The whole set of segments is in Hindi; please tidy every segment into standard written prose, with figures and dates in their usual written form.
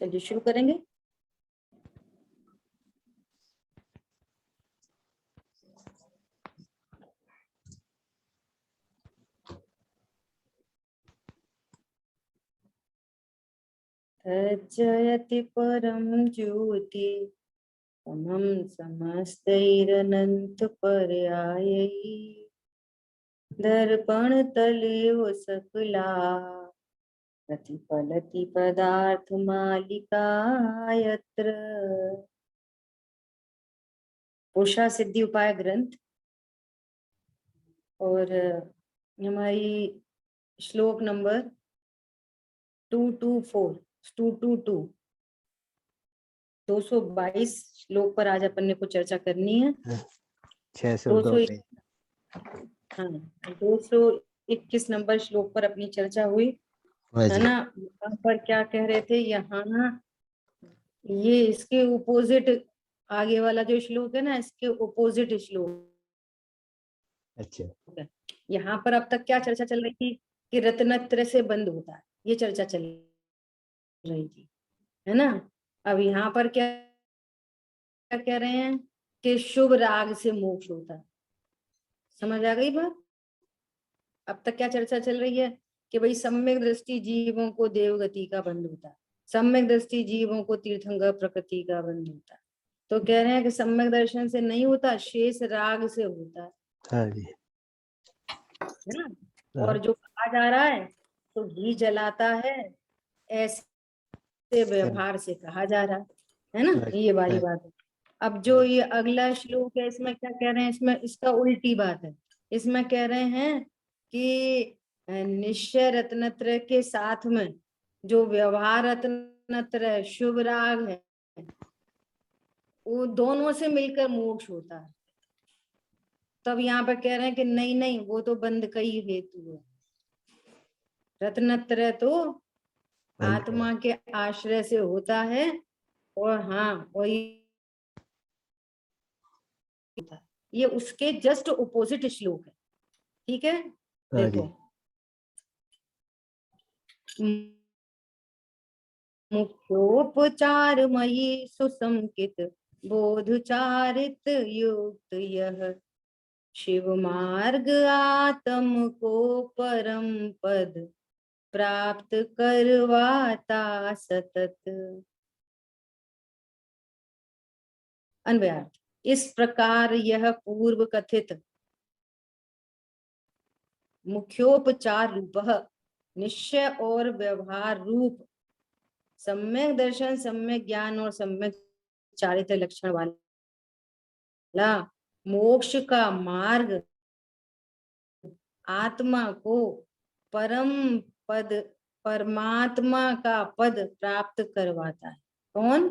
चलिए शुरू करेंगे। तज्जयति परम ज्योति समम समस्तैरनंत पर्यायैः दर्पण तलेव सकला प्रतिफलति पदार्थ मालिका यत्र। उषा सिद्धि उपाय ग्रंथ और हमारी श्लोक नंबर 222 222 श्लोक पर आज अपन ने को चर्चा करनी है। 602 हाँ 221 नंबर श्लोक पर अपनी चर्चा हुई है ना। यहाँ पर क्या कह रहे थे, यहाँ ये इसके ओपोजिट आगे वाला जो श्लोक है ना, इसके ओपोजिट श्लोक। अच्छा, यहाँ पर अब तक क्या चर्चा चल रही थी कि रत्नत्र से बंद होता है, ये चर्चा चल रही थी है ना। अब यहाँ पर क्या कह रहे हैं कि शुभ राग से मोक्ष होता है। समझ आ गई बात? अब तक क्या चर्चा चल रही है कि भाई सम्यक दृष्टि जीवों को देवगति का बंध होता है, सम्यक दृष्टि जीवों को तीर्थंकर प्रकृति का बंध होता है। तो कह रहे हैं कि सम्यक दर्शन से नहीं होता, शेष राग से होता है। हाँ जी, है ना। और जो कहा जा रहा है तो घी जलाता है, ऐसे व्यवहार से कहा जा रहा है ना, ये वाली बात है। अब जो ये अगला श्लोक है, इसमें क्या कह रहे हैं, इसमें इसका उल्टी बात है। इसमें कह रहे हैं कि निश्चय रत्नत्र के साथ में जो व्यवहार रत्नत्र है, शुभ राग है, वो दोनों से मिलकर मोक्ष होता है। तब यहाँ पर कह रहे हैं कि नहीं नहीं, वो तो बंध का ही हेतु है। रत्नत्र तो आत्मा के आश्रय से होता है। और हाँ, वही ये उसके जस्ट ओपोजिट श्लोक है। ठीक है, देखो मुख्योपचारमयी सुसंकित बोधचारित युक्त यह शिव मार्ग आत्म को परम पद प्राप्त करवाता सतत। अन्वयार्थ, इस प्रकार यह पूर्व कथित मुख्योपचार रूप निश्चय और व्यवहार रूप सम्यक दर्शन, सम्यक ज्ञान और सम्यक चारित्र लक्षण वाला मोक्ष का मार्ग आत्मा को परम पद, परमात्मा का पद प्राप्त करवाता है। कौन?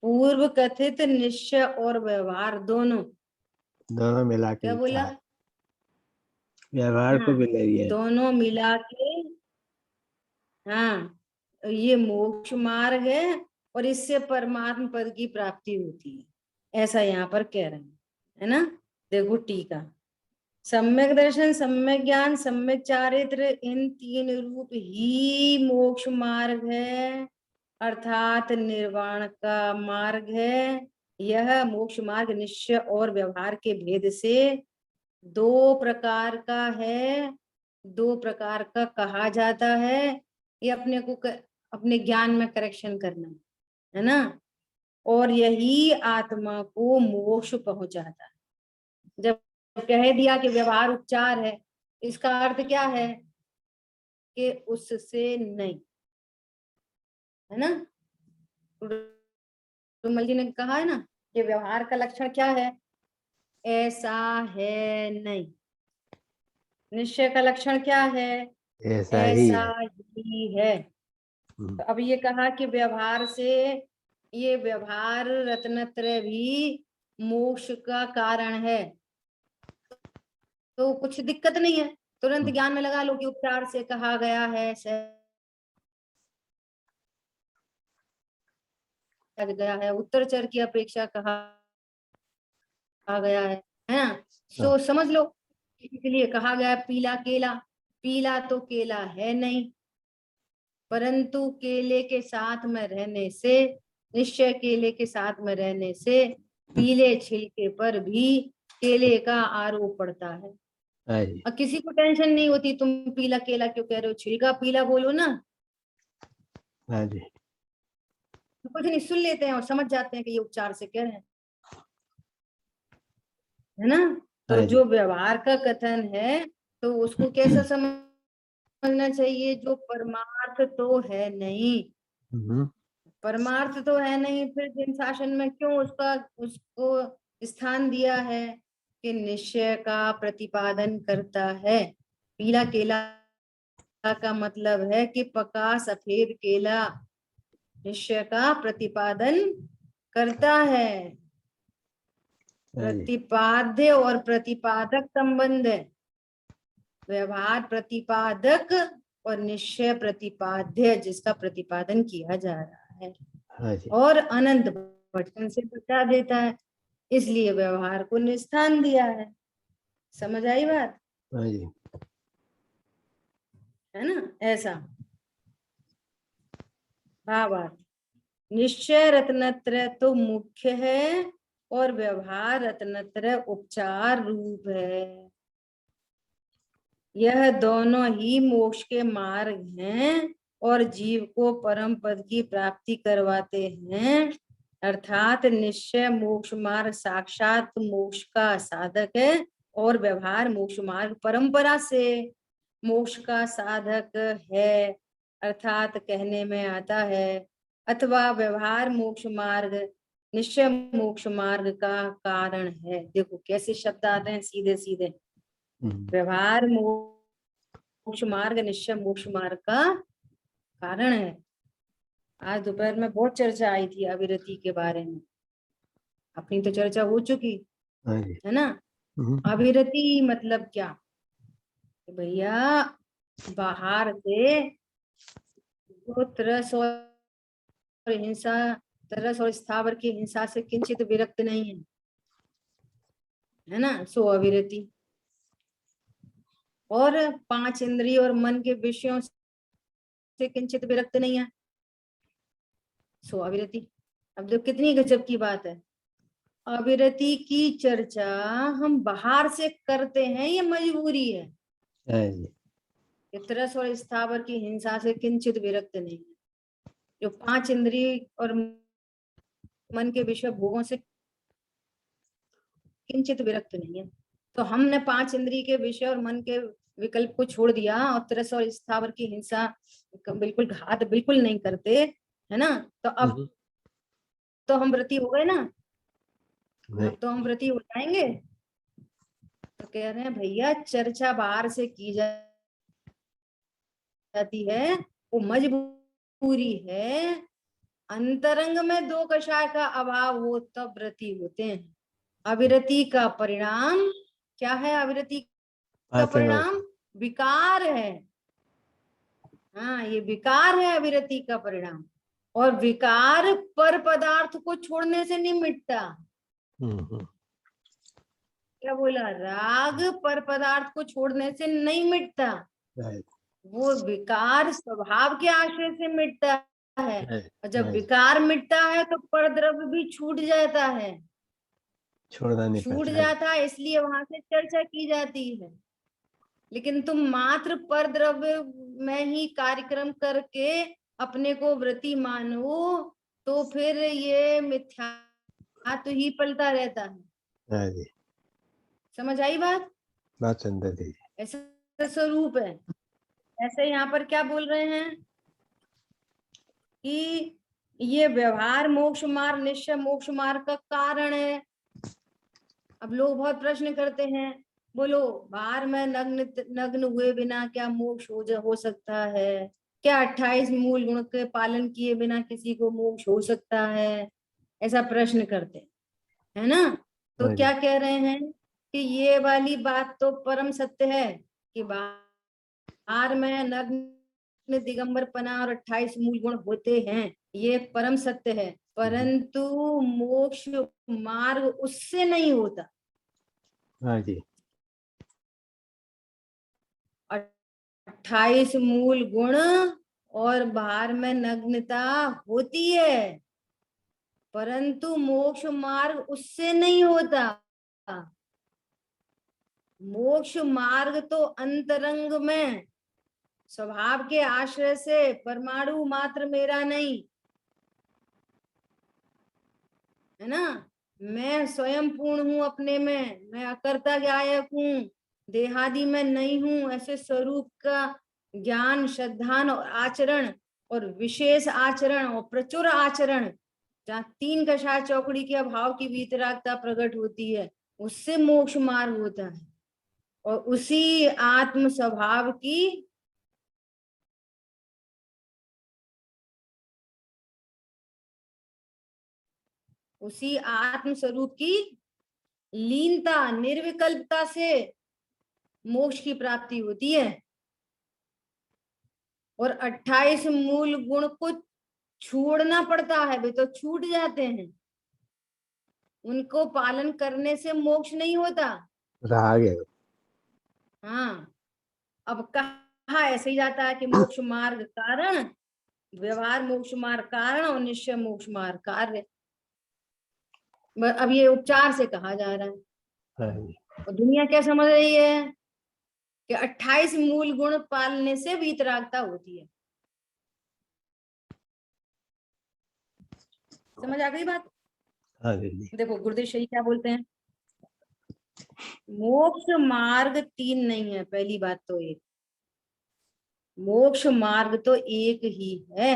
पूर्व कथित निश्चय और व्यवहार दोनों मिला के। क्या बोला? व्यवहार को भी ले लिया, दोनों मिला के। हाँ, ये मोक्ष मार्ग है और इससे परमात्म पद की प्राप्ति होती है, ऐसा यहाँ पर कह रहे हैं, है ना। देखो टीका, सम्यक दर्शन, सम्यक ज्ञान, सम्यक चारित्र, इन तीन रूप ही मोक्ष मार्ग है, अर्थात निर्वाण का मार्ग है। यह मोक्ष मार्ग निश्चय और व्यवहार के भेद से दो प्रकार का है, दो प्रकार का कहा जाता है। ये अपने को अपने ज्ञान में करेक्शन करना है ना। और यही आत्मा को मोक्ष पहुंचाता है। जब कह दिया कि व्यवहार उपचार है, इसका अर्थ क्या है कि उससे नहीं, है ना। रुमल जी ने कहा है ना कि व्यवहार का लक्षण क्या है, ऐसा है नहीं। निश्चय का लक्षण क्या है, ऐसा ही है। तो अब ये कहा कि व्यवहार से, ये व्यवहार रत्नत्रय भी मोक्ष का कारण है, तो कुछ दिक्कत नहीं है। तुरंत ज्ञान में लगा लो कि उपचार से कहा गया है, गया है, उत्तरचर की अपेक्षा कहा गया है ना। तो समझ लो, इसलिए कहा गया पीला केला, पीला तो केला है नहीं, परंतु केले के साथ में रहने से, निश्चय केले के साथ में रहने से पीले छिलके पर भी केले का आरोप पड़ता है। हाँ जी, और किसी को टेंशन नहीं होती, तुम पीला केला क्यों कह रहे हो, छिलका पीला बोलो ना, हाँ जी, कुछ नहीं, सुन लेते हैं और समझ जाते हैं कि ये उपचार से कह रहे हैं, है ना। तो हाँ जी, जो व्यवहार का कथन है तो उसको कैसा समझना चाहिए, जो परमार्थ तो है नहीं, हम्म, परमार्थ तो है नहीं, फिर जिन शासन में क्यों उसका उसको स्थान दिया है कि निश्चय का प्रतिपादन करता है। पीला केला का मतलब है कि पका सफेद केला निश्चय का प्रतिपादन करता है। हाँ जी, प्रतिपाद्य और प्रतिपादक संबंध है, व्यवहार प्रतिपादक और निश्चय प्रतिपाद्य, जिसका प्रतिपादन किया जा रहा है हाँ जी, और अनंत भटकन से बचा देता है, इसलिए व्यवहार को निस्थान दिया है। समझ आई बात, हाँ जी, है ना। ऐसा भावार्थ, निश्चय रत्नत्रय तो मुख्य है और व्यवहार रत्नत्रय उपचार रूप है। यह दोनों ही मोक्ष के मार्ग हैं और जीव को परम पद की प्राप्ति करवाते हैं। अर्थात निश्चय मोक्ष मार्ग साक्षात मोक्ष का साधक है और व्यवहार मोक्ष मार्ग परंपरा से मोक्ष का साधक है, अर्थात कहने में आता है, अथवा व्यवहार मोक्ष मार्ग निश्चय मोक्ष मार्ग का कारण है। देखो कैसे शब्द आते हैं सीधे सीधे, व्यवहार मोक्ष मार्ग निश्चय मोक्ष मार्ग का कारण है। आज दोपहर में बहुत चर्चा आई थी अविरति के बारे में, अपनी तो चर्चा हो चुकी हाँ जी, है ना। अविरति मतलब क्या, कि भैया बाहर से जो तरस और हिंसा, तरस और स्थावर की हिंसा से किंचित विरक्त नहीं है ना, सो अविरति। और पांच इंद्रिय और मन के विषयों से किंचित विरक्त नहीं है, सो अविरति। अब देखो कितनी गजब की बात है, अविरति की चर्चा हम बाहर से करते हैं, ये मजबूरी है। हाँ जी, तरस और स्थावर की हिंसा से किंचित विरक्त नहीं है, जो पांच इंद्रिय और मन के विषय भोगों से किंचित विरक्त नहीं है। तो हमने पांच इंद्रिय के विषय और मन के विकल्प को छोड़ दिया और तरस और स्थावर की हिंसा बिल्कुल घात बिल्कुल नहीं करते, है ना। तो अब तो हम व्रती हो गए ना, नहीं, अब तो हम व्रती हो जाएंगे। तो कह रहे हैं भैया चर्चा बाहर से की जाती है, वो मजबूरी है। अंतरंग में दो कषाय का अभाव हो तब व्रती होते हैं। अविरति का परिणाम क्या है, अविरति का पाँच अंगों परिणाम विकार है। हाँ, ये विकार है अविरति का परिणाम, और विकार पर पदार्थ को छोड़ने से नहीं मिटता। क्या बोला, राग पर पदार्थ को छोड़ने से नहीं मिटता, right, वो विकार स्वभाव के आश्रय से मिटता है। right, और जब right, विकार मिटता है तो परद्रव्य भी छूट जाता है, छोड़ना नहीं छूट पड़ता है। जाता है, इसलिए वहां से चर्चा की जाती है। लेकिन तुम मात्र परद्रव्य में ही कार्यक्रम करके अपने को व्रती मानो तो फिर ये मिथ्या तो ही पलता रहता है। हाँ जी, समझ आई बात, बात सुंदर थी। ऐसा स्वरूप है। ऐसे यहाँ पर क्या बोल रहे हैं कि ये व्यवहार मोक्ष मार्ग निश्चय मोक्ष मार्ग का कारण है। अब लोग बहुत प्रश्न करते हैं, बोलो बाहर में नग्न नग्न हुए बिना क्या मोक्ष हो सकता है, क्या 28 मूल गुण के पालन किए बिना किसी को मोक्ष हो सकता है, ऐसा प्रश्न करते हैं, है ना। तो हाँ जी, क्या कह रहे हैं कि ये वाली बात तो परम सत्य है कि बाहर में नग्न दिगंबरपना और 28 मूल गुण होते हैं, ये परम सत्य है, परंतु मोक्ष मार्ग उससे नहीं होता। हाँ जी, 28 मूल गुण और बाहर में नग्नता होती है, परंतु मोक्ष मार्ग उससे नहीं होता। मोक्ष मार्ग तो अंतरंग में स्वभाव के आश्रय से परमाणु मात्र मेरा नहीं है ना, मैं स्वयं पूर्ण हूं अपने में, मैं अकर्ता गायक हूं, देहादि में नहीं हूं, ऐसे स्वरूप का ज्ञान, श्रद्धान और आचरण, और विशेष आचरण और प्रचुर आचरण, जहाँ तीन कषाय चौकड़ी के अभाव की वीतरागता प्रकट होती है, उससे मोक्ष मार्ग होता है। और उसी आत्म स्वभाव की उसी आत्म स्वरूप की लीनता, निर्विकल्पता से मोक्ष की प्राप्ति होती है। और 28 मूल गुण को छोड़ना पड़ता है, वे तो छूट जाते हैं, उनको पालन करने से मोक्ष नहीं होता। राग है। हाँ, अब कहा ऐसे ही जाता है कि मोक्ष मार्ग कारण, व्यवहार मोक्ष मार्ग कारण और निश्चय मोक्ष मार्ग कार्य। अब ये उपचार से कहा जा रहा है। हाँ जी, और दुनिया क्या समझ रही है कि 28 मूल गुण पालने से वीतरागता होती है। समझ आ गई बात? हाँ जी, देखो गुरुदेव श्री क्या बोलते हैं, मोक्ष मार्ग तीन नहीं है। पहली बात तो एक, मोक्ष मार्ग तो एक ही है।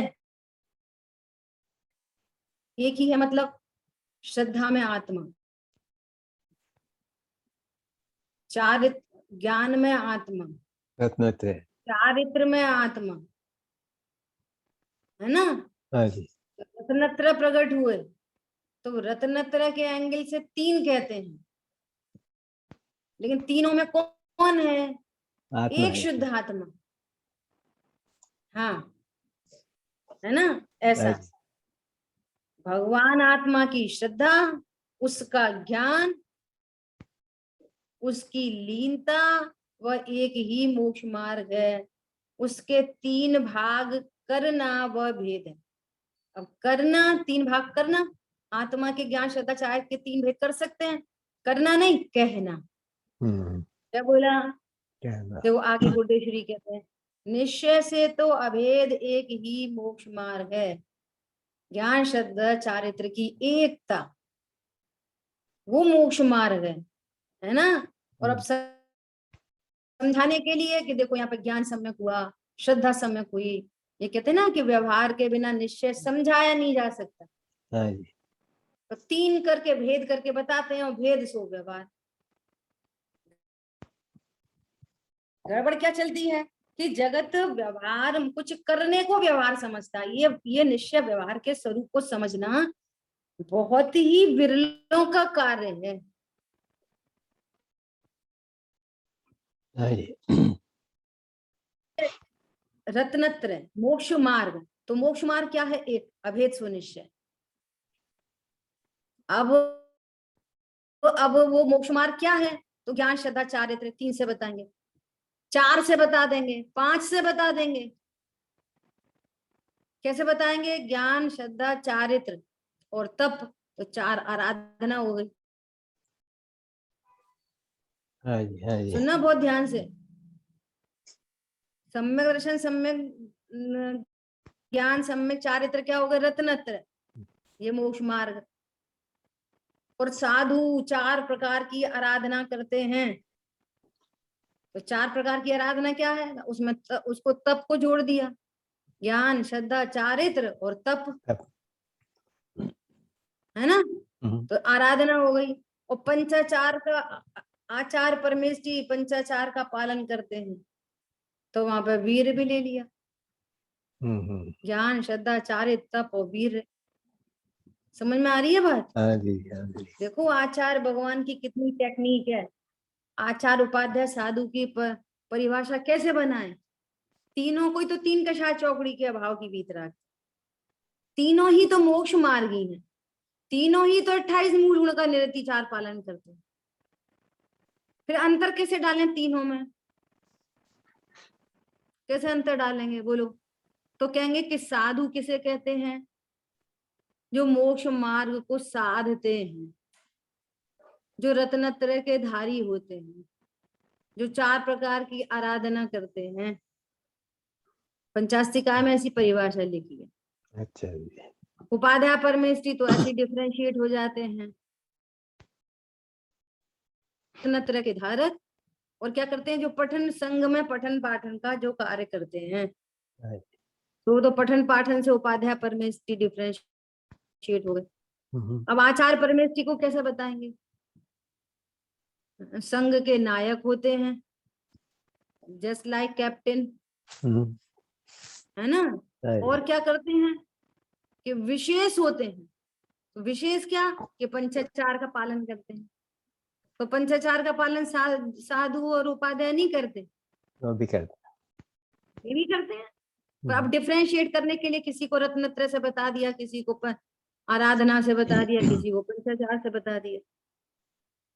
एक ही है मतलब श्रद्धा में आत्मा, चारित्र ज्ञान में आत्मा, रत्नत्रय। चारित्र में आत्मा, है ना। हाँ जी, रत्नत्रय प्रकट हुए तो रत्नत्रय के एंगल से तीन कहते हैं, लेकिन तीनों में कौन है? आत्मा एक है। शुद्ध आत्मा। हाँ, है ना। हाँ ऐसा जी, भगवान आत्मा की श्रद्धा, उसका ज्ञान, उसकी लीनता, वह एक ही मोक्ष मार्ग है। उसके तीन भाग करना वह भेद है। अब करना, तीन भाग करना, आत्मा के ज्ञान श्रद्धा चाहे के तीन भेद कर सकते हैं, करना नहीं, कहना। क्या बोला? कहना। देखो आगे गुरुदेव श्री कहते हैं, निश्चय से तो अभेद एक ही मोक्ष मार्ग है, ज्ञान श्रद्धा चारित्र की एकता वो मोक्ष मार्ग है ना। और अब समझाने के लिए कि देखो यहाँ पे ज्ञान सम्यक हुआ, श्रद्धा सम्यक हुई, ये कहते हैं ना कि व्यवहार के बिना निश्चय समझाया नहीं जा सकता। हाँ जी, तो तीन करके भेद करके बताते हैं, और भेद सो व्यवहार। गड़बड़ क्या चलती है कि जगत व्यवहार कुछ करने को व्यवहार समझता है। ये निश्चय व्यवहार के स्वरूप को समझना बहुत ही विरलों का कार्य है। हाँ जी, रत्नत्रय मोक्ष मार्ग, तो मोक्ष मार्ग क्या है? एक अभेद सुनिश्चय। अब वो मोक्ष मार्ग क्या है? तो ज्ञान श्रद्धा चारित्र, तीन से बताएंगे, चार से बता देंगे, पांच से बता देंगे। कैसे बताएंगे? ज्ञान श्रद्धा चारित्र और तप, तो चार आराधना हो गई। हाँ जी, हाँ जी, सुनना बहुत ध्यान से, सम्यक दर्शन, सम्यक ज्ञान, सम्यक चारित्र क्या होगा? रत्नत्र, ये मोक्ष मार्ग। और साधु चार प्रकार की आराधना करते हैं, तो चार प्रकार की आराधना क्या है? उसमें उसको तप को जोड़ दिया, ज्ञान श्रद्धा चारित्र और तप, तप। है ना। तो आराधना हो गई। और पंचाचार का आचार, परमेश जी पंचाचार का पालन करते हैं, तो वहां पर वीर भी ले लिया, ज्ञान श्रद्धा चारित्र तप और वीर। समझ में आ रही है बात? हाँ जी, हाँ जी, देखो आचार भगवान की कितनी टेक्निक है। आचार उपाध्याय साधु की परिभाषा कैसे बनाए? तीनों कोई तो तीन कषाय चौकड़ी के अभाव की वीतराग, तीनों ही तो मोक्ष मार्गी हैं, तीनों ही तो 28 मूल गुण का निरतिचार पालन करते हैं। फिर अंतर कैसे डालें तीनों में? कैसे अंतर डालेंगे बोलो? तो कहेंगे कि साधु किसे कहते हैं? जो मोक्ष मार्ग को साधते हैं, जो रत्नत्रय के धारी होते हैं, जो 4 प्रकार की आराधना करते हैं। पंचास्तिकाय में ऐसी परिभाषा लिखी है। अच्छा जी। उपाध्याय परमेष्टि तो ऐसे डिफरेंशिएट हो जाते हैं, रत्नत्रय के धारक, और क्या करते हैं? जो पठन संघ में पठन पाठन का जो कार्य करते हैं, तो पठन पाठन से उपाध्याय परमेष्टि डिफरेंशिएट हो गए। अब आचार्य परमेष्टि को कैसे बताएंगे? संघ के नायक होते हैं, जस्ट लाइक कैप्टन, है ना। और क्या करते हैं कि विशेष होते हैं। तो विशेष क्या? कि पंचाचार का पालन करते हैं। तो पंचाचार का पालन साधु और उपाध्याय नहीं करते, वो भी करते, ये भी करते हैं। तो अब डिफरेंशिएट करने के लिए किसी को रत्नत्रय से बता दिया, किसी को आराधना से बता दिया, किसी को पंचाचार से बता दिया।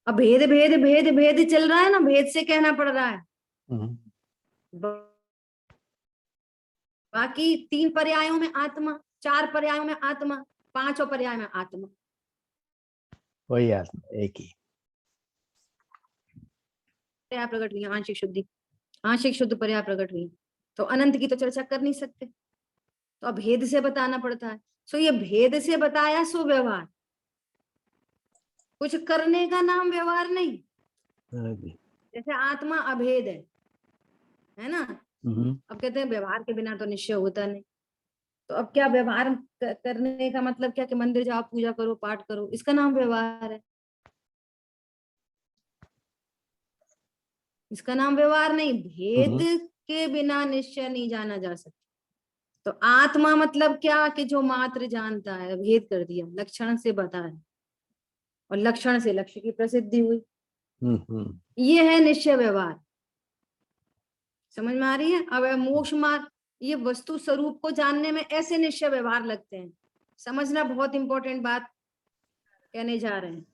अब भेद भेद भेद भेद चल रहा है ना, भेद से कहना पड़ रहा है। बाकी 3 पर्यायों में आत्मा, 4 पर्यायों में आत्मा, 5 पर्याय में आत्मा, वही आत्मा एक ही पर्याय प्रकट हुई, आंशिक शुद्धि, आंशिक शुद्ध पर्याय प्रकट हुई। तो अनंत की तो चर्चा कर नहीं सकते, तो अब भेद से बताना पड़ता है। सो ये भेद से बताया सो व्यवहार, कुछ करने का नाम व्यवहार नहीं। जैसे आत्मा अभेद है ना। अब कहते हैं व्यवहार के बिना तो निश्चय होता नहीं। तो अब क्या व्यवहार करने का मतलब क्या? कि मंदिर जाओ, पूजा करो, पाठ करो, इसका नाम व्यवहार है? इसका नाम व्यवहार नहीं। भेद के बिना निश्चय नहीं जाना जा सकता। तो आत्मा मतलब क्या? कि जो मात्र जानता है, भेद कर दिया, लक्षण से बताया, और लक्षण से लक्ष्य की प्रसिद्धि हुई। ये है निश्चय व्यवहार। समझ में आ रही है? अब मोक्ष मार्ग, ये वस्तु स्वरूप को जानने में ऐसे निश्चय व्यवहार लगते हैं। समझना, बहुत इंपॉर्टेंट बात कहने जा रहे हैं।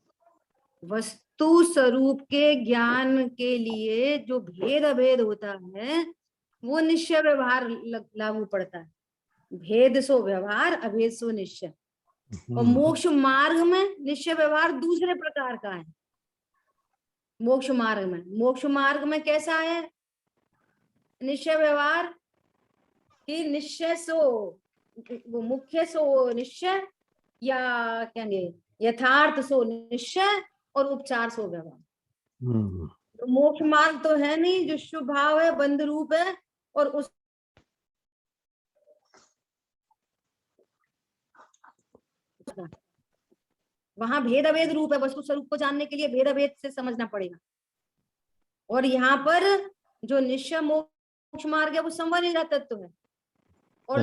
वस्तु स्वरूप के ज्ञान के लिए जो भेद अभेद होता है, वो निश्चय व्यवहार लागू पड़ता है। भेद सो व्यवहार, अभेद सो निश्चय। और मोक्ष मार्ग में निश्चय व्यवहार दूसरे प्रकार का है। मोक्ष मार्ग में कैसा है निश्चय व्यवहार? कि निश्चय सो वो मुख्य सो निश्चय, या कहेंगे यथार्थ सो निश्चय, और उपचार सो व्यवहार। तो मोक्ष मार्ग तो है नहीं, जो शुभ भाव है, बंध रूप है, और उस वहां भेद अभेद रूप है। वस्तु स्वरूप को जानने के लिए भेद अभेद से समझना पड़ेगा। और यहाँ पर जो निश्चय मोक्ष मार्ग है, वो संवरण तत्व है। और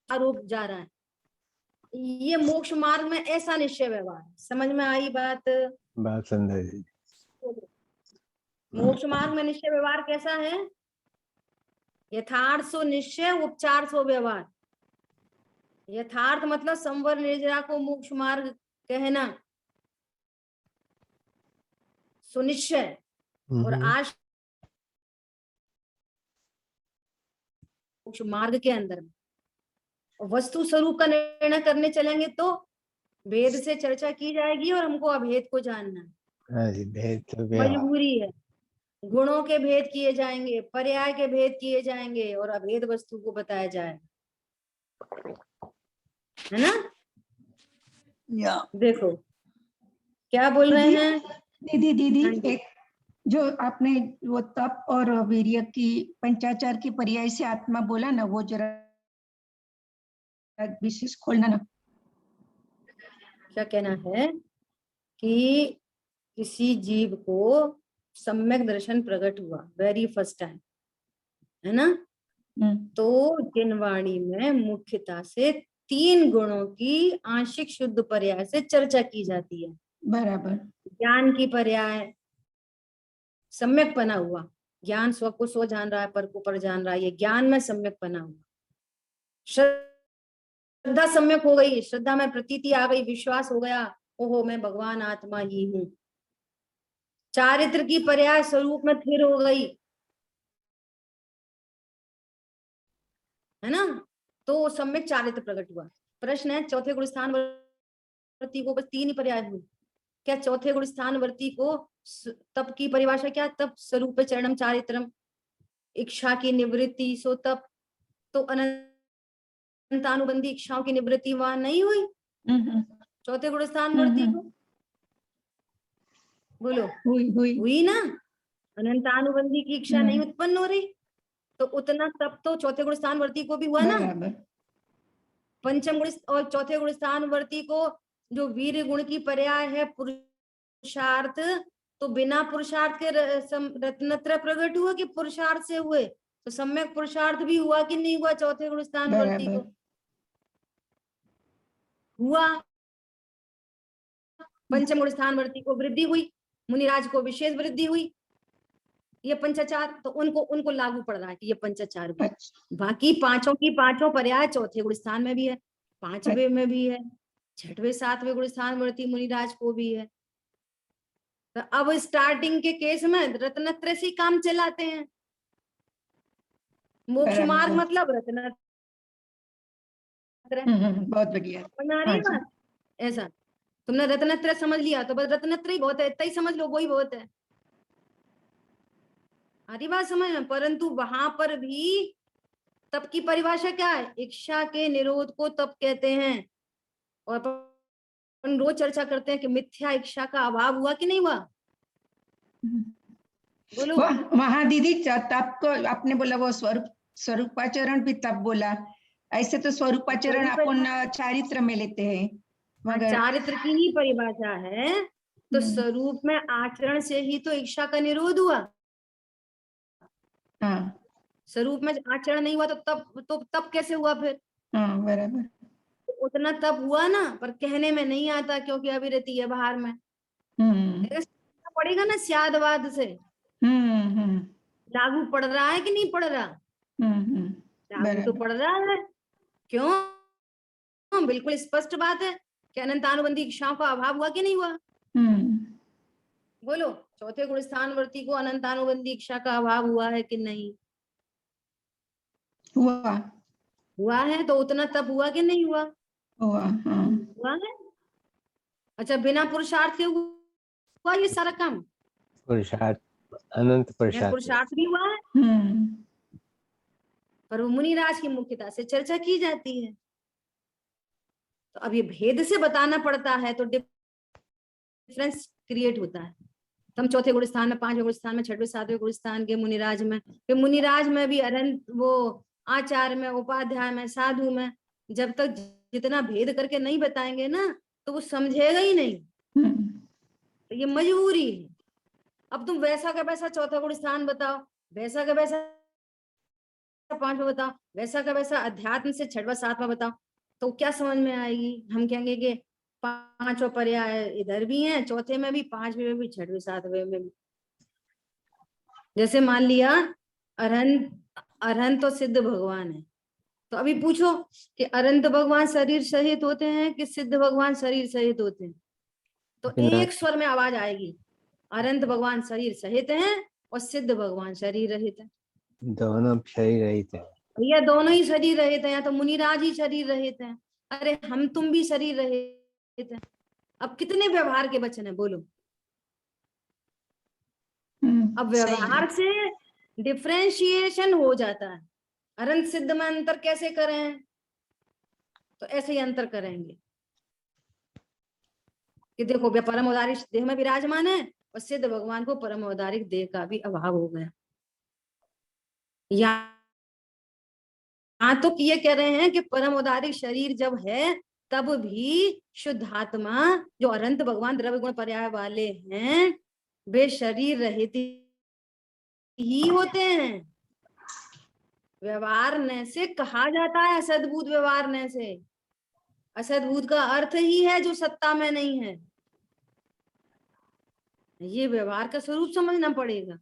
आरोप जा रहा है। ये मोक्ष मार्ग में ऐसा निश्चय व्यवहार। समझ में आई बात? समझ। मोक्ष मार्ग में निश्चय व्यवहार कैसा है? यथार्थ सो निश्चय, उपचार सो व्यवहार। यथार्थ मतलब संवर निर्जरा को मोक्ष मार्ग कहना, सुनिश्चय। और आज मोक्ष मार्ग के अंदर वस्तु स्वरूप का निर्णय करने चलेंगे तो भेद से चर्चा की जाएगी, और हमको अभेद को जानना है। भेद तो मजबूरी है। गुणों के भेद किए जाएंगे, पर्याय के भेद किए जाएंगे, और अभेद वस्तु को बताया जाएगा, है ना। देखो क्या बोल रहे हैं दीदी। एक जो आपने वो तप और वीर्य की पंचाचार की पर्याय से आत्मा बोला ना, वो जरा विशेष खोलना ना। क्या कहना है कि किसी जीव को सम्यक दर्शन प्रकट हुआ वेरी फर्स्ट टाइम, है ना। तो जिनवाणी में मुख्यता से 3 गुणों की आंशिक शुद्ध पर्याय से चर्चा की जाती है। बराबर। ज्ञान की पर्याय सम्यक बना हुआ, ज्ञान स्व को स्व जान रहा है, पर को पर जान रहा है, ये ज्ञान में सम्यक बना हुआ। श्रद्धा सम्यक हो गई, श्रद्धा में प्रतीति आ गई, विश्वास हो गया, ओहो मैं भगवान आत्मा ही हूं। चारित्र की पर्याय स्वरूप में स्थिर हो गई, है ना, तो सम्यक चारित्र प्रकट हुआ। प्रश्न है चौथे गुण स्थान वर्ती को बस 3 ही पर्याय हुए, क्या चौथे गुण स्थान वर्ती को तप की परिभाषा क्या? तप स्वरूप चरणम चारित्रम, इच्छा की निवृत्ति सो तप। तो अनंतानुबंधी इच्छाओं की निवृत्ति वहां नहीं हुई चौथे गुण स्थान वर्ती को, बोलो हुई ना? अनंतानुबंधी की इच्छा नहीं उत्पन्न हो रही, तो उतना तप तो चौथे गुण स्थान वर्ती को भी हुआ ना। पंचम गुण और चौथे गुण स्थान वर्ती को जो वीर गुण की पर्याय है पुरुषार्थ, तो बिना पुरुषार्थ के रत्नत्रय प्रकट हुआ कि पुरुषार्थ से हुए? तो सम्यक पुरुषार्थ भी हुआ कि नहीं हुआ चौथे गुण स्थान वर्ती को? हुआ। पंचम गुण स्थान वर्ती को वृद्धि हुई, मुनिराज को विशेष वृद्धि हुई, ये पंचाचार, तो उनको लागू पड़ रहा है कि ये पंचाचार भी। बाकी पांचों की पांचों पर्याय चौथे गुण स्थान में भी है, पांचवे में भी है, छठवें सातवें गुण स्थान वर्ती मुनिराज को भी है। तो अब स्टार्टिंग के केस में रत्नत्रय से काम चलाते हैं, मोक्ष मार्ग मतलब रत्नत्रय। बहुत बढ़िया। बना रही है बात? ऐसा तुमने रत्नत्रय समझ लिया तो बस रत्नत्रय बहुत है, इतना ही समझ लो, वही बहुत है। आरी बात समझ में? परंतु वहां पर भी तप की परिभाषा क्या है? इच्छा के निरोध को तप कहते हैं। और अपन रोज चर्चा करते हैं कि मिथ्या इच्छा का अभाव हुआ कि नहीं हुआ? बोलो। वहां दीदी तप को आपने बोला वो स्वरूपाचरण भी तप बोला, ऐसे तो स्वरूपाचरण अपन चारित्र में लेते हैं, मगर चारित्र की ही परिभाषा है, तो स्वरूप में आचरण से ही तो इच्छा का निरोध हुआ। हाँ, स्वरूप में आचरण नहीं हुआ तो तप कैसे हुआ फिर? हाँ बराबर। उतना तप हुआ ना, पर कहने में नहीं आता क्योंकि अभी रहती है बाहर में। पड़ेगा ना स्यादवाद से। लागू पड़ रहा है कि नहीं पड़ रहा? लागू तो पड़ रहा है। क्यों? बिल्कुल स्पष्ट बात है कि अनंतानुबंधी इच्छाओं का अभाव हुआ कि नहीं हुआ? बोलो, चौथे गुण स्थान वर्ती को अनंतानुबंधी इच्छा का अभाव हुआ है कि नहीं? हुआ है, तो उतना तप हुआ कि नहीं हुआ? हुआ है। अच्छा, बिना पुरुषार्थ के हुआ ये सारा काम? पुरुषार्थ, अनंत पुरुषार्थ भी हुआ है, पर वो मुनिराज की मुख्यता से चर्चा की जाती है। तो अब ये भेद से बताना पड़ता है, तो डिफरेंस क्रिएट होता है। हम चौथे गुण स्थान में, पांचवें गुण स्थान में, छठवें सातवें गुण स्थान के मुनिराज में, फिर मुनिराज में भी अरंत वो आचार्य में, उपाध्याय में, साधु में, जब तक जितना भेद करके नहीं बताएंगे ना तो वो समझेगा ही नहीं। तो ये मजबूरी है। अब तुम वैसा का वैसा चौथा गुण स्थान बताओ, वैसा का वैसा पांचवा बताओ, वैसा का वैसा अध्यात्म से छठवा सातवां बताओ, तो क्या समझ में आएगी? हम कहेंगे कि पांचों पर्याय इधर भी हैं, चौथे में भी, पांचवें में भी, छठवें सातवें में भी। जैसे मान लिया अरहंत तो सिद्ध भगवान है, तो अभी पूछो कि अरहंत भगवान शरीर सहित होते हैं कि सिद्ध भगवान शरीर सहित होते हैं? तो एक स्वर में आवाज आएगी, अरहंत भगवान शरीर सहित हैं और सिद्ध भगवान शरीर रहित है। दोनों शरीर रहित है भैया, दोनों ही शरीर रहित है, या तो मुनिराज ही शरीर रहित है, अरे हम तुम भी शरीर रहित है। अब कितने व्यवहार के वचन है, बोलो। अब व्यवहार से डिफरेंशिएशन हो जाता है। अरंत सिद्ध में अंतर कैसे करें? तो ऐसे ही अंतर करेंगे कि देखो, परम औदारिक देह में विराजमान है और सिद्ध भगवान को परम औदारिक देह का भी अभाव हो गया। तो ये कह रहे हैं कि परम औदारिक शरीर जब है तब भी शुद्धात्मा जो अनंत भगवान द्रव्य गुण पर्याय वाले हैं, वे शरीर रहित ही होते हैं। व्यवहारने से कहा जाता है असद्भुत व्यवहारने से। असद्भुत का अर्थ ही है जो सत्ता में नहीं है। ये व्यवहार का स्वरूप समझना पड़ेगा।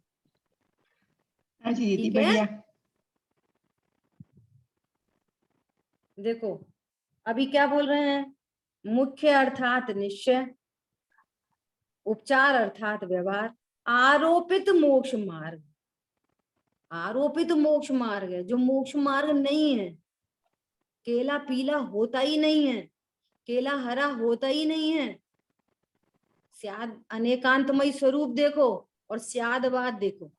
ठीक है, देखो अभी क्या बोल रहे हैं? मुख्य अर्थात निश्चय, उपचार अर्थात व्यवहार, आरोपित मोक्ष मार्ग। आरोपित मोक्ष मार्ग है, जो मोक्ष मार्ग नहीं है, केला पीला होता ही नहीं है, केला हरा होता ही नहीं है। स्याद अनेकांतमय स्वरूप देखो और स्यादवाद देखो,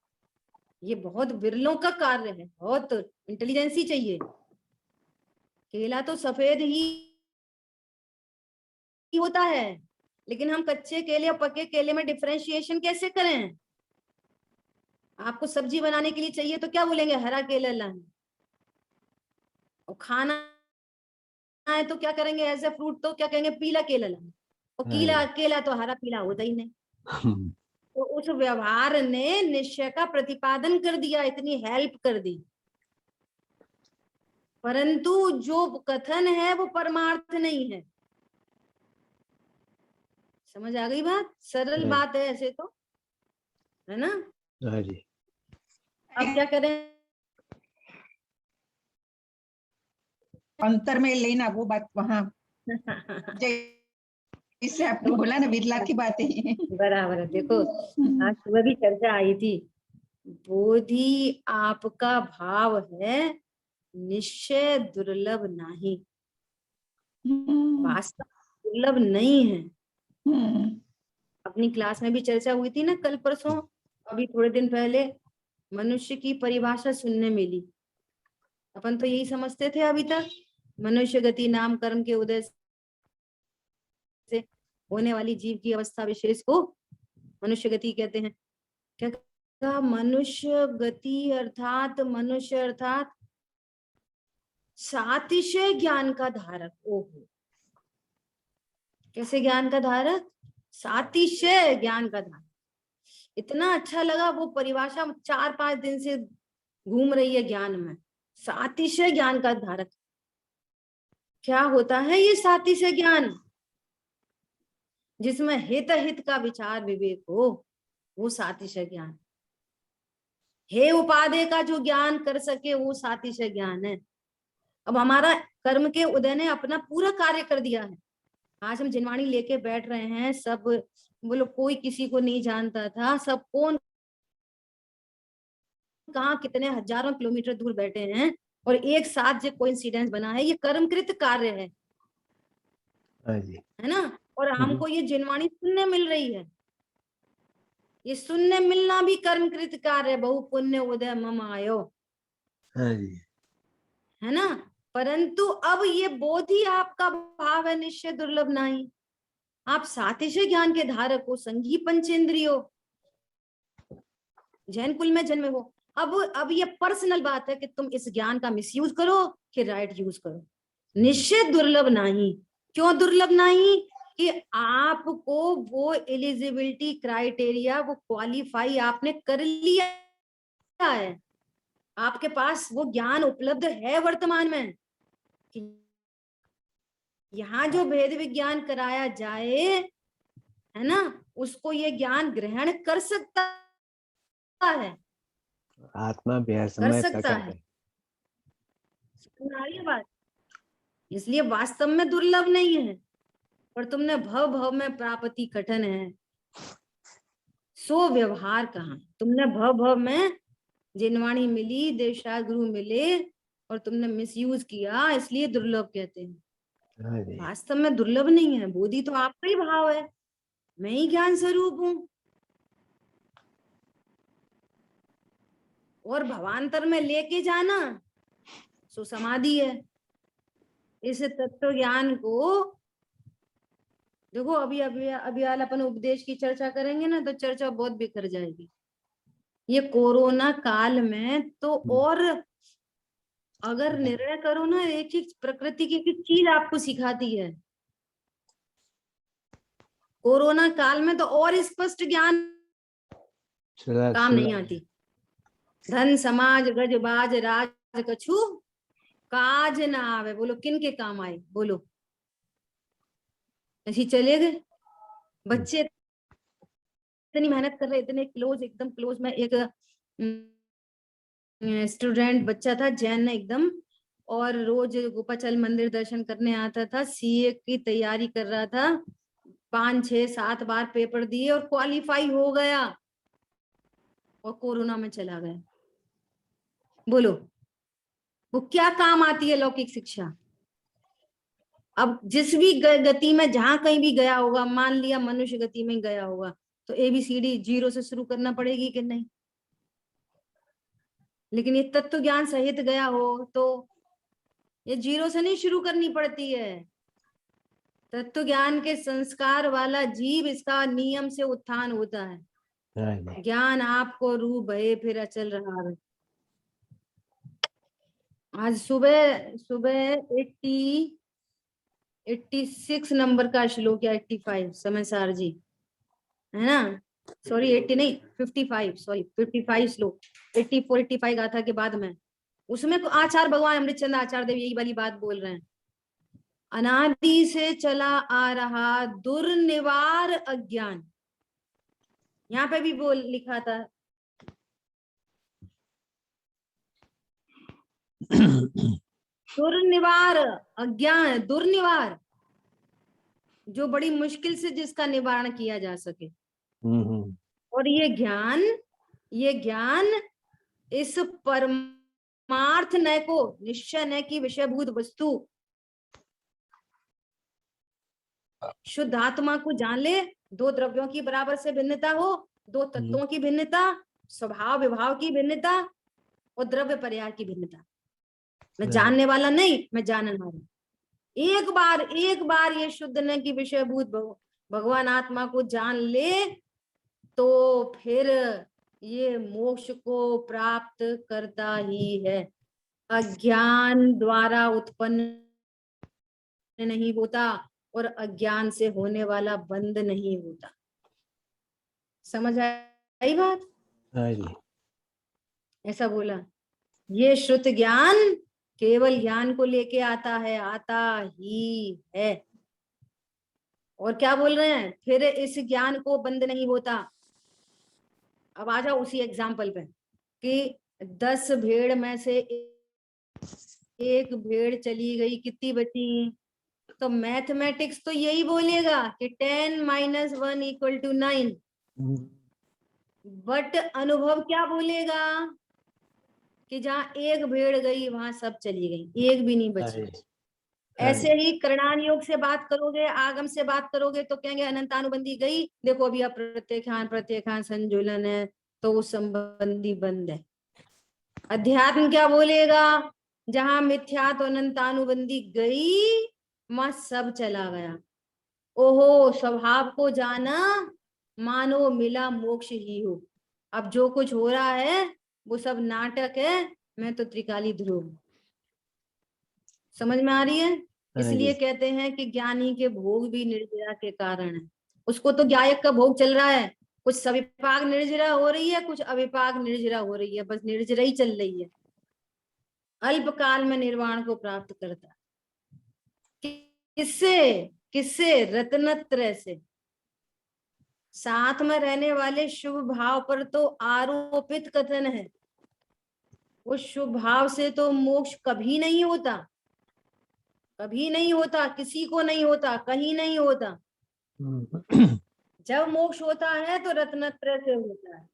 ये बहुत विरलों का कार्य है, बहुत इंटेलिजेंसी चाहिए। केला तो सफेद ही होता है, लेकिन हम कच्चे केले और पके केले में डिफरेंशिएशन कैसे करें? आपको सब्जी बनाने के लिए चाहिए तो क्या बोलेंगे? हरा केला लाएं। और खाना है तो क्या करेंगे? एज ए फ्रूट तो क्या कहेंगे? पीला केला लाएं। और केला केला तो हरा पीला होता ही नहीं। तो उस व्यवहार ने निश्चय का प्रतिपादन कर दिया, इतनी हेल्प कर दी, परंतु जो कथन है वो परमार्थ नहीं है। समझ आ गई बात? सरल बात है ऐसे तो, है ना? हाँ जी। अब क्या करें? अंतर में लेना वो बात वहाँ जैसे आपने बोला ना, बिरला की बात है। बराबर है। देखो आज सुबह भी चर्चा आई थी, बोधि आपका भाव है, निश्चय दुर्लभ नहीं। वास्तव दुर्लभ नहीं है। अपनी क्लास में भी चर्चा हुई थी ना कल परसों, अभी थोड़े दिन पहले, मनुष्य की परिभाषा सुनने मिली। अपन तो यही समझते थे अभी तक, मनुष्य गति नाम कर्म के उदय से होने वाली जीव की अवस्था विशेष को मनुष्य गति कहते हैं। क्या कहा? मनुष्य गति अर्थात मनुष्य अर्थात सातिशय ज्ञान का धारक। ओहो, कैसे ज्ञान का धारक? सातिशय ज्ञान का धारक। इतना अच्छा लगा वो परिभाषा, 4-5 दिन से घूम रही है ज्ञान में। सातिशय ज्ञान का धारक क्या होता है? ये सातिशय ज्ञान जिसमें हित हित का विचार विवेक हो, वो सातिशय ज्ञान। हे उपादेय का जो ज्ञान कर सके वो सातिशय ज्ञान है। अब हमारा कर्म के उदय ने अपना पूरा कार्य कर दिया है। आज हम जिनवाणी लेके बैठ रहे हैं, सब बोलो कोई किसी को नहीं जानता था, सब कौन कहाँ कितने हजारों किलोमीटर दूर बैठे हैं और एक साथ जो कोइंसिडेंस बना है, ये कर्मकृत कार्य है। हाँ जी। है ना? और हमको ये जिनवाणी सुनने मिल रही है, ये सुनने मिलना भी कर्मकृत कार्य है। बहु पुण्य उदय मम आयो। हाँ जी। है ना? परंतु अब ये बोधि आपका भाव है, निश्चय दुर्लभ नहीं। आप सातिशय ज्ञान के धारक हो, संगी पंचेंद्रियो, जैन कुल में जन्मे हो। अब ये पर्सनल बात है कि तुम इस ज्ञान का मिसयूज करो कि राइट यूज करो। निश्चय दुर्लभ नहीं। क्यों दुर्लभ नहीं? कि आपको वो एलिजिबिलिटी क्राइटेरिया, वो क्वालिफाई आपने कर लिया है, आपके पास वो ज्ञान उपलब्ध है वर्तमान में कि यहाँ जो भेद विज्ञान कराया जाए, है ना, उसको ये ज्ञान ग्रहण कर सकता है, आत्मा कर बेसमय सकता प्रकट है। है। ये बात इसलिए वास्तव में दुर्लभ नहीं है, पर तुमने भव भव में प्राप्ति कठिन है, सो व्यवहार कहाँ। तुमने भव भव में जिनवाणी मिली, देवशाह गुरु मिले और तुमने मिसयूज किया, इसलिए दुर्लभ कहते हैं। हाँ जी। वास्तव में दुर्लभ नहीं है। बोधि तो आपका ही भाव है, मैं ही ज्ञान स्वरूप हूं। और भवांतर में लेके जाना सो समाधि है। इस तत्व ज्ञान को देखो, अभी अभी अभी अपन उपदेश की चर्चा करेंगे ना, तो चर्चा बहुत बिखर जाएगी। ये कोरोना काल में तो, और अगर निर्णय करो ना, एक एक प्रकृति की एक चीज आपको सिखाती है। कोरोना काल में तो और स्पष्ट ज्ञान काम नहीं आती। धन समाज गज बाज राज कछु काज ना आवे। बोलो किन के काम आए? बोलो ऐसी चले गए। बच्चे इतनी मेहनत कर रहे, इतने क्लोज, एकदम क्लोज में एक स्टूडेंट बच्चा था, जैन है एकदम, और रोज गोपाचल मंदिर दर्शन करने आता था, सीए की तैयारी कर रहा था, 5-6-7 बार पेपर दिए और क्वालिफाई हो गया, और कोरोना में चला गया। बोलो वो क्या काम आती है लौकिक शिक्षा? अब जिस भी गति में जहां कहीं भी गया होगा, मान लिया मनुष्य गति में गया होगा, तो ABCD 0 से शुरू करना पड़ेगी कि नहीं? लेकिन ये तत्व ज्ञान सहित गया हो तो ये 0 से नहीं शुरू करनी पड़ती है। तत्व ज्ञान के संस्कार वाला जीव इसका नियम से उत्थान होता है। हाँ जी, ज्ञान आपको रूप भये फिर अचल रहा है। आज सुबह सुबह 86 नंबर का श्लोक या 85 समय सार जी है ना, सॉरी 80 नहीं 55, सॉरी 55 श्लोक, 84 85 गाथा के बाद में, उसमें तो आचार्य भगवान अमृतचंद आचार्य देव यही वाली बात बोल रहे हैं। अनादि से चला आ रहा दुर्निवार अज्ञान, यहाँ पे भी बोल लिखा था दुर्निवार अज्ञान, दुर्निवार जो बड़ी मुश्किल से जिसका निवारण किया जा सके। और ये ज्ञान इस परमार्थ न को निश्चय न की विषयभूत वस्तु शुद्ध आत्मा को जान ले। दो द्रव्यों की बराबर से भिन्नता हो, दो तत्वों की भिन्नता, स्वभाव विभाव की भिन्नता और द्रव्य पर्याय की भिन्नता। मैं जानने वाला नहीं, मैं जाननहार हूं। एक बार ये शुद्ध न की विषयभूत भगवान आत्मा को जान ले तो फिर ये मोक्ष को प्राप्त करता ही है। अज्ञान द्वारा उत्पन्न नहीं होता और अज्ञान से होने वाला बंद नहीं होता। समझ आई बात? हाँ जी, ऐसा बोला, ये श्रुत ज्ञान केवल ज्ञान को लेके आता है, आता ही है। और क्या बोल रहे हैं, फिर इस ज्ञान को बंद नहीं होता। अब आ जाओ उसी एग्जाम्पल पे कि 10 भेड़ में से एक भेड़ चली गई, कितनी बची? तो मैथमेटिक्स तो यही बोलेगा कि 10 - 1 = 9, बट अनुभव क्या बोलेगा कि जहां एक भेड़ गई वहां सब चली गई, एक भी नहीं बची। ऐसे ही करणान योग से बात करोगे, आगम से बात करोगे तो कहेंगे अनंतानुबंधी गई, देखो अभी अब प्रत्येखान संजुलन है तो उस संबंधी बंद है। अध्यात्म क्या बोलेगा, जहां मिथ्यात अनंतानुबंधी गई वहां सब चला गया। ओहो, स्वभाव को जाना मानो मिला मोक्ष ही हो। अब जो कुछ हो रहा है वो सब नाटक है, मैं तो त्रिकाली ध्रुव। समझ में आ रही है? इसलिए कहते हैं कि ज्ञानी के भोग भी निर्जरा के कारण है। उसको तो गायक का भोग चल रहा है, कुछ सविपाक निर्जरा हो रही है, कुछ अविपाक निर्जरा हो रही है, बस निर्जरा ही चल रही है। अल्पकाल में निर्वाण को प्राप्त करता है। किससे? रत्नत्रय से। साथ में रहने वाले शुभ भाव पर तो आरोपित कथन है, उस शुभ भाव से तो मोक्ष कभी नहीं होता, कभी नहीं होता, किसी को नहीं होता, कहीं नहीं होता। जब मोक्ष होता है तो रत्नत्रय से होता है,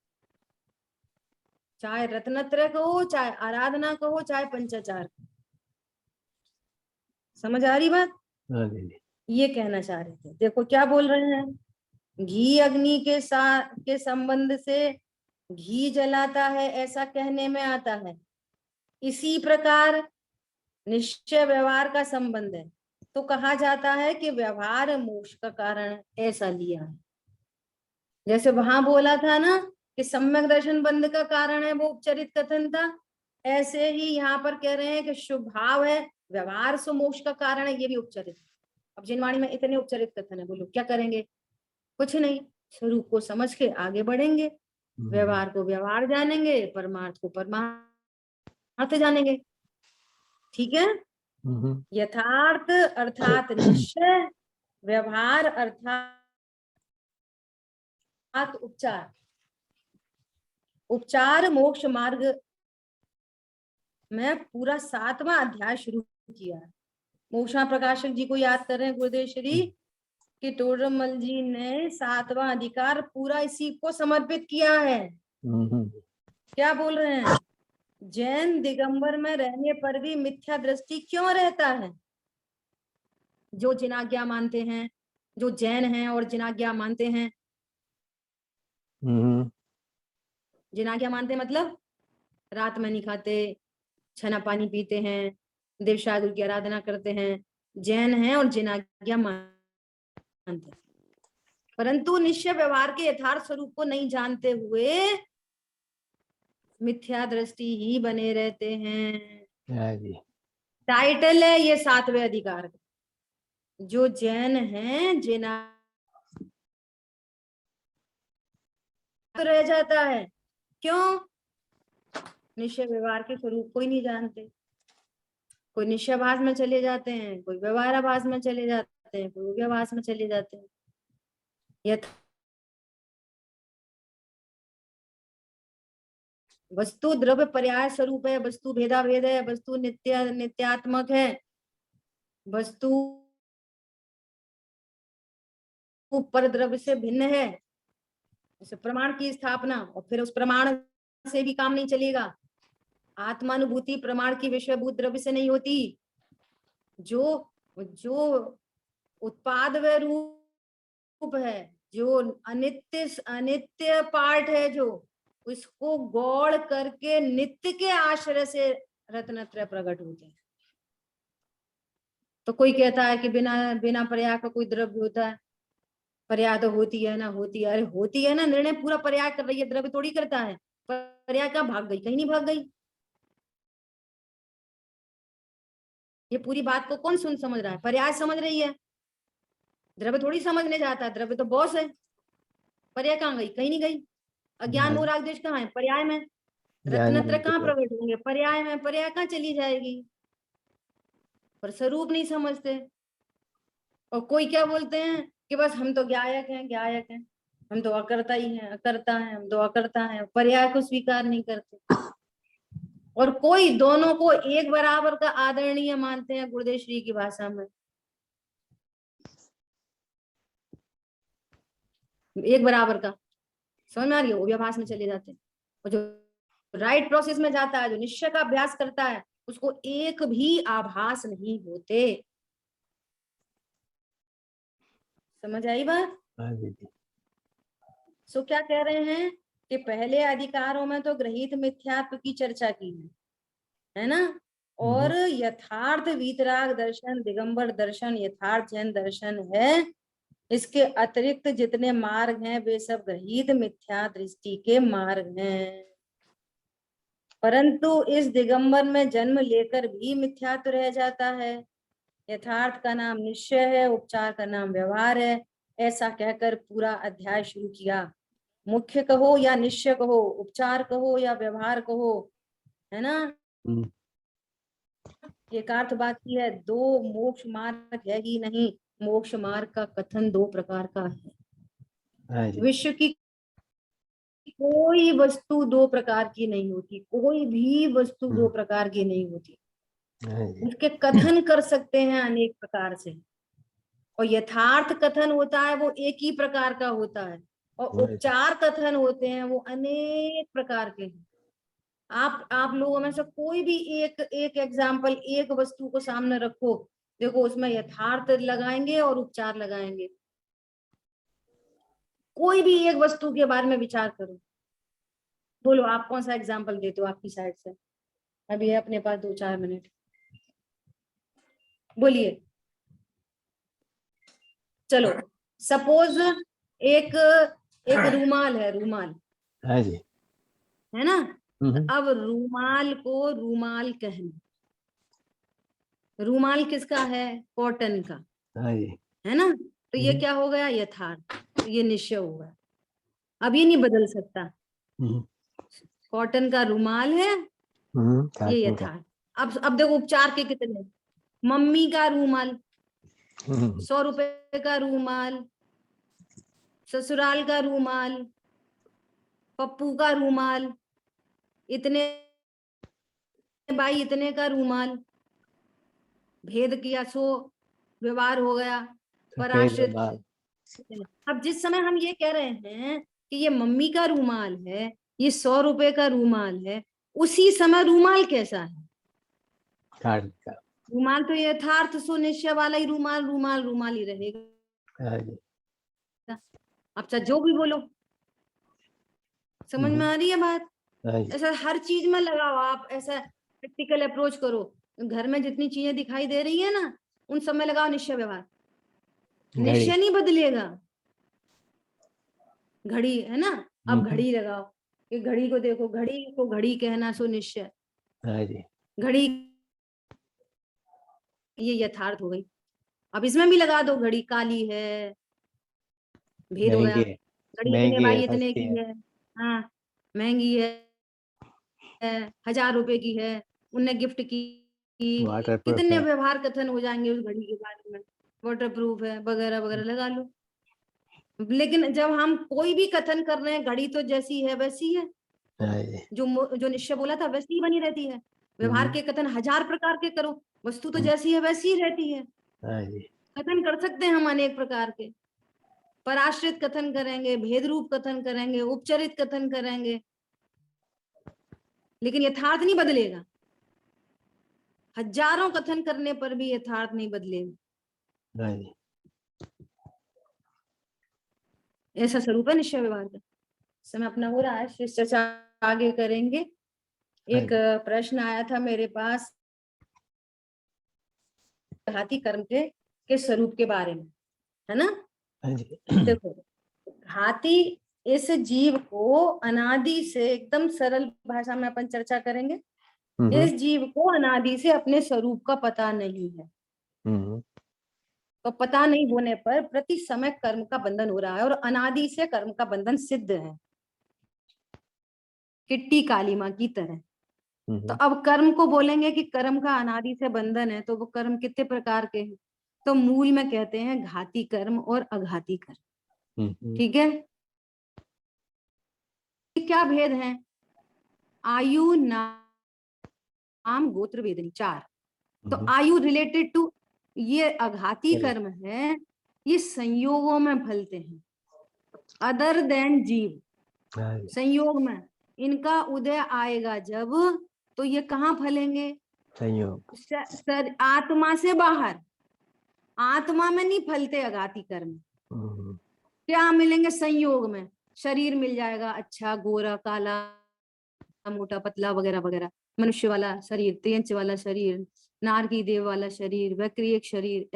चाहे रत्नत्रय कहो, चाहे आराधना कहो, चाहे पंचाचार। समझ आ रही बात? ये कहना चाह रहे थे। देखो क्या बोल रहे हैं, घी अग्नि के संबंध से घी जलाता है ऐसा कहने में आता है। इसी प्रकार निश्चय व्यवहार का संबंध है तो कहा जाता है कि व्यवहार मोक्ष का कारण, ऐसा लिया है। जैसे वहां बोला था ना कि सम्यक दर्शन बंध का कारण है, वो उपचरित कथन था। ऐसे ही यहाँ पर कह रहे हैं कि शुभ भाव है, व्यवहार से मोक्ष का कारण है, ये भी उपचरित। अब जिनवाणी में इतने उपचरित कथन है, बोलो क्या करेंगे? कुछ नहीं, स्वरूप को समझ के आगे बढ़ेंगे, व्यवहार को व्यवहार जानेंगे, परमार्थ को परमार्थ जानेंगे। ठीक है? यथार्थ अर्थात निश्चय, व्यवहार अर्थात उपचार। उपचार मोक्ष मार्ग में पूरा 7वां अध्याय शुरू किया है। मोक्षा प्रकाशक जी को याद कर रहे हैं गुरुदेव श्री कि टोडरमल जी ने 7वां अधिकार पूरा इसी को समर्पित किया है। क्या बोल रहे हैं, जैन दिगंबर में रहने पर भी मिथ्या दृष्टि क्यों रहता है? जो जिनाज्ञा मानते हैं, जो जैन हैं और जिनाज्ञा मानते हैं। जिनाज्ञा मानते हैं मतलब रात में नहीं खाते, छना पानी पीते हैं, देव शार्दुल की आराधना करते हैं, जैन हैं और जिनाज्ञा मानते हैं, परंतु निश्चय व्यवहार के यथार्थ स्वरूप को नहीं जानते हुए मिथ्या दृष्टि ही बने रहते हैं। टाइटल है ये 7वें अधिकार का। जो जैन हैं जिना तो रह जाता है, क्यों? निश्चय व्यवहार के स्वरूप को ही नहीं जानते। कोई निश्चयाभास में चले जाते हैं, कोई व्यवहाराभास में चले जाते हैं, कोई व्यवहास में चले जाते हैं। वस्तु द्रव्य पर्याय स्वरूप है, वस्तु भेदा भेद है, वस्तु नित्यात्मक है, वस्तु पर द्रव्य से भिन्न है। जैसे प्रमाण की स्थापना, और फिर उस प्रमाण से भी काम नहीं चलेगा। आत्मानुभूति प्रमाण की विषयभूत द्रव्य से नहीं होती। जो उत्पाद व रूप है, जो अनित्य पार्ट है, जो उसको गौड़ करके नित्य के आश्रय से रत्नत्रय प्रकट होते हैं। तो कोई कहता है कि बिना पर्याय का कोई द्रव्य होता है? पर्याय तो होती है ना, होती है, अरे होती है ना, निर्णय पूरा पर्याय कर रही है, द्रव्य थोड़ी करता है। पर्याय कहाँ भाग गई? कहीं नहीं भाग गई। ये पूरी बात को कौन समझ रहा है? पर्याय समझ रही है, द्रव्य थोड़ी समझने जाता है। द्रव्य तो बॉस है। पर्याय कहाँ गई? कहीं नहीं गई। अज्ञान मोह राग द्वेष कहाँ है? पर्याय में। रत्नत्रय कहाँ प्रकट होंगे? पर्याय में। पर्याय कहाँ चली जाएगी? पर स्वरूप नहीं समझते। और कोई क्या बोलते हैं कि बस हम तो ज्ञायक हैं, हम तो अकर्ता ही हैं, अकर्ता हैं, हम तो अकर्ता हैं, पर्याय को स्वीकार नहीं करते। और कोई दोनों को एक बराबर का आदरणीय मानते हैं गुरुदेव श्री की भाषा में। एक बराबर का समझ में आ रही है? व्यवहास में चले जाते हैं। और जो राइट प्रोसेस में जाता है, जो निश्चय का अभ्यास करता है, उसको एक भी आभास नहीं होते। समझ आई बात? सो क्या कह रहे हैं कि पहले अधिकारों में तो गृहीत मिथ्यात्व की चर्चा की है ना, और यथार्थ वीतराग दर्शन, दिगंबर दर्शन, यथार्थ जैन दर्शन है। इसके अतिरिक्त जितने मार्ग हैं वे सब गृहीत मिथ्या दृष्टि के मार्ग हैं। परंतु इस दिगंबर में जन्म लेकर भी मिथ्यात्व रह जाता है। यथार्थ का नाम निश्चय है, उपचार का नाम व्यवहार है। ऐसा कहकर पूरा अध्याय शुरू किया। मुख्य कहो या निश्चय कहो, उपचार कहो या व्यवहार कहो, है ना, एकार्थ बात की है। दो मोक्ष मार्ग है ही नहीं। मोक्ष मार्ग का कथन 2 प्रकार का है। विश्व की कोई वस्तु 2 प्रकार की नहीं होती। कोई भी वस्तु 2 प्रकार की नहीं होती। उसके कथन कर सकते हैं अनेक प्रकार से, और यथार्थ कथन होता है वो एक ही प्रकार का होता है, और उपचार कथन होते हैं वो अनेक प्रकार के हैं। आप लोगों में से कोई भी एक एग्जाम्पल, एक वस्तु को सामने रखो, देखो उसमें यथार्थ लगाएंगे और उपचार लगाएंगे। कोई भी एक वस्तु के बारे में विचार करो, बोलो आप कौन सा एग्जाम्पल देते हो आपकी साइड से? अभी है अपने पास 2-4 मिनट, बोलिए। चलो सपोज एक रूमाल है, रूमाल है ना। अब रूमाल को रूमाल कहना, रूमाल किसका है? कॉटन का, है ना। तो ये क्या हो गया? यथार्थ। तो ये निश्चय हो गया। अब ये नहीं बदल सकता। कॉटन का रूमाल है, ये यथार्थ। अब देखो उपचार के कितने। मम्मी का रूमाल, 100 रुपए का रूमाल, ससुराल का रूमाल, पप्पू का रूमाल, इतने भाई इतने का रूमाल, भेद किया सो व्यवहार हो गया, पराश्रित। अब जिस समय हम ये कह रहे हैं कि ये मम्मी का रूमाल है, ये 100 रुपए का रूमाल है, उसी समय रूमाल कैसा है? रूमाल तो यथार्थ सो निश्चय वाला ही रूमाल रूमाल रूमाल ही रहेगा। हाँ जी। अब चाहे जो भी बोलो, समझ में आ रही है बात? हाँ जी। ऐसा हर चीज में लगाओ आप, ऐसा प्रैक्टिकल अप्रोच करो। घर में जितनी चीजें दिखाई दे रही है ना, उन सब में लगाओ निश्चय व्यवहार। निश्चय नहीं बदलेगा। घड़ी है ना, अब घड़ी लगाओ कि घड़ी को देखो, घड़ी को घड़ी कहना सो निश्चय। हाँ जी। घड़ी ये यथार्थ हो गई। अब इसमें भी लगा दो, घड़ी काली है, भेद हो गया। महंगी है, घड़ी इतने महंगी है, बाई इतने सस्ती की है, हाँ महंगी है, 1000 रुपए की है, उनने गिफ्ट की। वाटर प्रूफ कितने है। व्यवहार कथन हो जाएंगे उस घड़ी के बारे में, वाटर प्रूफ है वगैरह वगैरह लगा लो। लेकिन जब हम कोई भी कथन कर रहे हैं, घड़ी तो जैसी है वैसी है, हाँ जी। जो निश्चय बोला था वैसी ही बनी रहती है। व्यवहार के कथन 1000 प्रकार के करो, वस्तु तो जैसी है वैसी ही रहती है। हाँ जी। कथन कर सकते हैं हम अनेक प्रकार के, पराश्रित कथन करेंगे, भेद रूप कथन करेंगे, उपचरित कथन करेंगे, लेकिन यथार्थ नहीं बदलेगा। हजारों कथन करने पर भी यथार्थ नहीं बदलेगा। हाँ जी। ऐसा स्वरूप है निश्चय व्यवहार का। समय अपना हो रहा है, शेष चर्चा आगे करेंगे। एक प्रश्न आया था मेरे पास हाथी कर्म के स्वरूप के बारे में, है ना? हाँ जी। देखो, हाथी इस जीव को अनादि से, एकदम सरल भाषा में अपन चर्चा करेंगे, इस जीव को अनादि से अपने स्वरूप का पता नहीं है। तो पता नहीं होने पर प्रति समय कर्म का बंधन हो रहा है, और अनादि से कर्म का बंधन सिद्ध है, किट्टी काली माँ की तरह। तो अब कर्म को बोलेंगे कि कर्म का अनादि से बंधन है, तो वो कर्म कितने प्रकार के हैं? तो मूल में कहते हैं घाती कर्म और अघाती कर्म। ठीक है, क्या भेद है? आयु, नाम, गोत्र, वेदनी, 4। तो आयु रिलेटेड टू, ये अघाती कर्म है, ये संयोगों में फलते हैं, अदर देन जीव। संयोग में इनका उदय आएगा जब, तो ये कहाँ फलेंगे? संयोग। आत्मा से बाहर, आत्मा में नहीं फलते अघाती कर्म। क्या मिलेंगे? संयोग में। शरीर मिल जाएगा, अच्छा गोरा काला मोटा पतला वगैरह वगैरह, मनुष्य वाला शरीर, तेंच वाला शरीर, नारकी देव वाला शरीर, वक्रियक शरीर।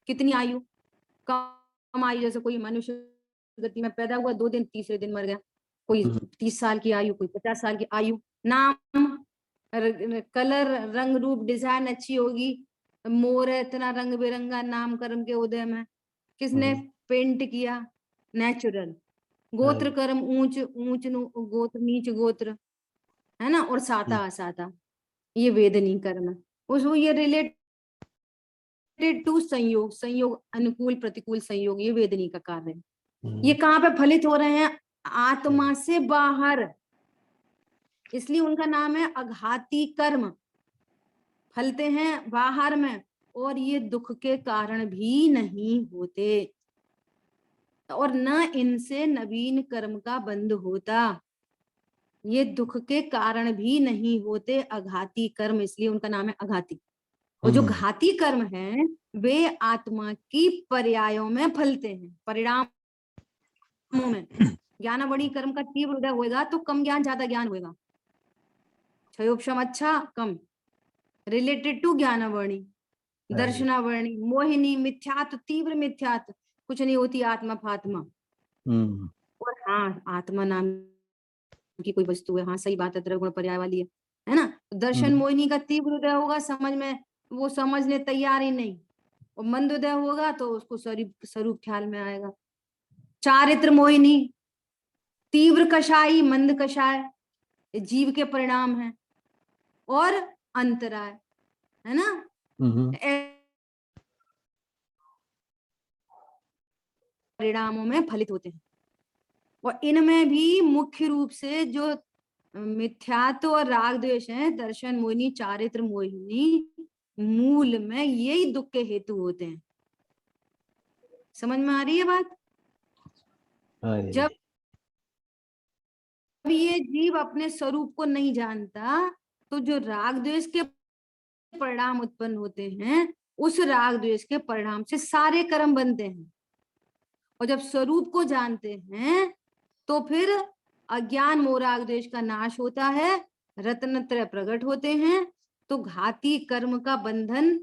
कितनी आयु? कम आयु, जैसे कोई मनुष्य गति में पैदा हुआ, 2 दिन, तीसरे दिन मर गया। कोई 30 साल की आयु, कोई 50 साल की आयु। नाम, कलर, रंग रूप, डिजाइन अच्छी होगी, मोर है इतना रंग बिरंगा, नाम कर्म के उदय में। किसने पेंट किया? नेचुरल। गोत्र कर्म, ऊंच ऊंच गोत्र, नीच गोत्र, है ना, और साता असाता, ये वेदनी कर्म है। उसको ये रिलेटेड टू संयोग, संयोग अनुकूल प्रतिकूल संयोग, ये वेदनी का कार्य है। ये कहाँ पे फलित हो रहे हैं? आत्मा से बाहर, इसलिए उनका नाम है अघाती कर्म। फलते हैं बाहर में, और ये दुख के कारण भी नहीं होते, और न इनसे नवीन कर्म का बंध होता। ये दुख के कारण भी नहीं होते अघाती कर्म, इसलिए उनका नाम है अघाती। और जो घाती कर्म है, वे आत्मा की पर्यायों में फलते हैं, परिणामों में। ज्ञानावणी कर्म का तीव्र उदय होगा तो कम ज्ञान, ज्यादा ज्ञान होगा। क्षयोपशम अच्छा कम, रिलेटेड टू ज्ञानावणी। दर्शनावरणी, मोहिनी, मिथ्यात्व, तीव्र मिथ्यात्व, कुछ नहीं होती आत्मा फात्मा। और हाँ, आत्मा नाम की कोई वस्तु है, हाँ सही बात है, द्रव्य पर्याय वाली है ना? दर्शन मोहिनी का तीव्र उदय होगा, समझ में वो समझने तैयार ही नहीं, और मंद उदय होगा तो उसको स्वरूप ख्याल में आएगा। चारित्र मोहिनी, तीव्र कषाई, मंद कषाय, जीव के परिणाम है, और अंतराय, है ना? परिणामों में फलित होते हैं। और इनमें भी मुख्य रूप से जो मिथ्यात्व और राग द्वेष है, दर्शन मोहिनी, चारित्र मोहिनी, मूल में यही दुख के हेतु होते हैं। समझ में आ रही है बात? जब ये जीव अपने स्वरूप को नहीं जानता तो जो राग द्वेष के परिणाम उत्पन्न होते हैं उस राग द्वेष के परिणाम से सारे कर्म बनते हैं। और जब स्वरूप को जानते हैं तो फिर अज्ञान मोह राग द्वेष का नाश होता है, रत्नत्रय प्रकट होते हैं, तो घाती कर्म का बंधन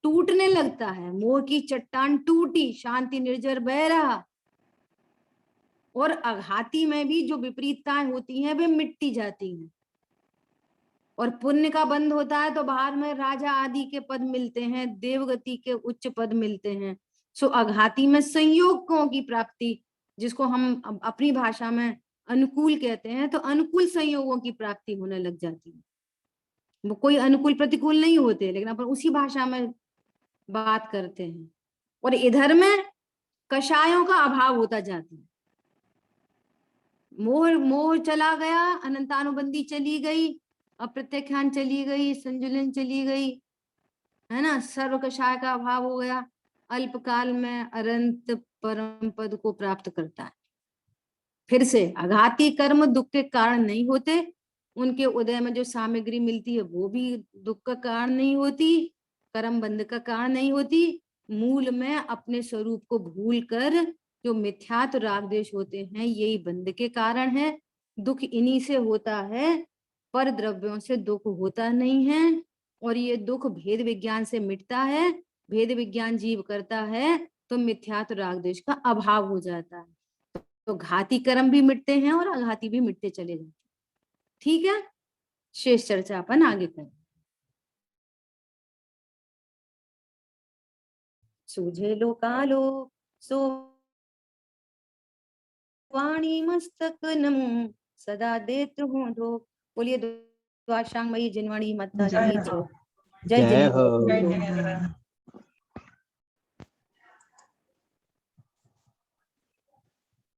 टूटने लगता है। मोह की चट्टान टूटी, शांति निर्जर बह रहा, और अघाती में भी जो विपरीतताएं होती हैं वे मिटती जाती हैं। और पुण्य का बंध होता है तो बाहर में राजा आदि के पद मिलते हैं, देवगति के उच्च पद मिलते हैं। सो अघाती में संयोगों की प्राप्ति, जिसको हम अपनी भाषा में अनुकूल कहते हैं, तो अनुकूल संयोगों की प्राप्ति होने लग जाती है। वो कोई अनुकूल प्रतिकूल नहीं होते, लेकिन अपन उसी भाषा में बात करते हैं। और इधर में कषायों का अभाव होता जाता है। मोह चला गया, अनंतानुबंधी चली गई, अप्रत्याख्यान चली गई, संजुलन चली गई, है ना, सर्व कषाय का अभाव हो गया, अल्पकाल में अनंत परम पद को प्राप्त करता है। फिर से आघाती कर्म दुख के कारण नहीं होते, उनके उदय में जो सामग्री मिलती है वो भी दुख का कारण नहीं होती, कर्म बंध का कारण नहीं होती। मूल में अपने स्वरूप को भूल कर जो मिथ्यात्व राग द्वेष होते हैं यही बंध के कारण है। दुख इन्हीं से होता है, पर द्रव्यों से दुख होता नहीं है। और ये दुख भेद विज्ञान से मिटता है, भेद विज्ञान जीव करता है तो मिथ्यात्व राग द्वेष का अभाव हो जाता है। तो घाती कर्म भी मिटते हैं और अघाती भी मिटते चले जाते हैं। ठीक है, शेष चर्चा अपन आगे करें। सूझे लो कालो सो वाणी मस्तक नमो सदा देत हूँ धो। बोलिए द्वाशांग मई जिनवाणी माता की जय। जय जय जिनेन्द्र। हो।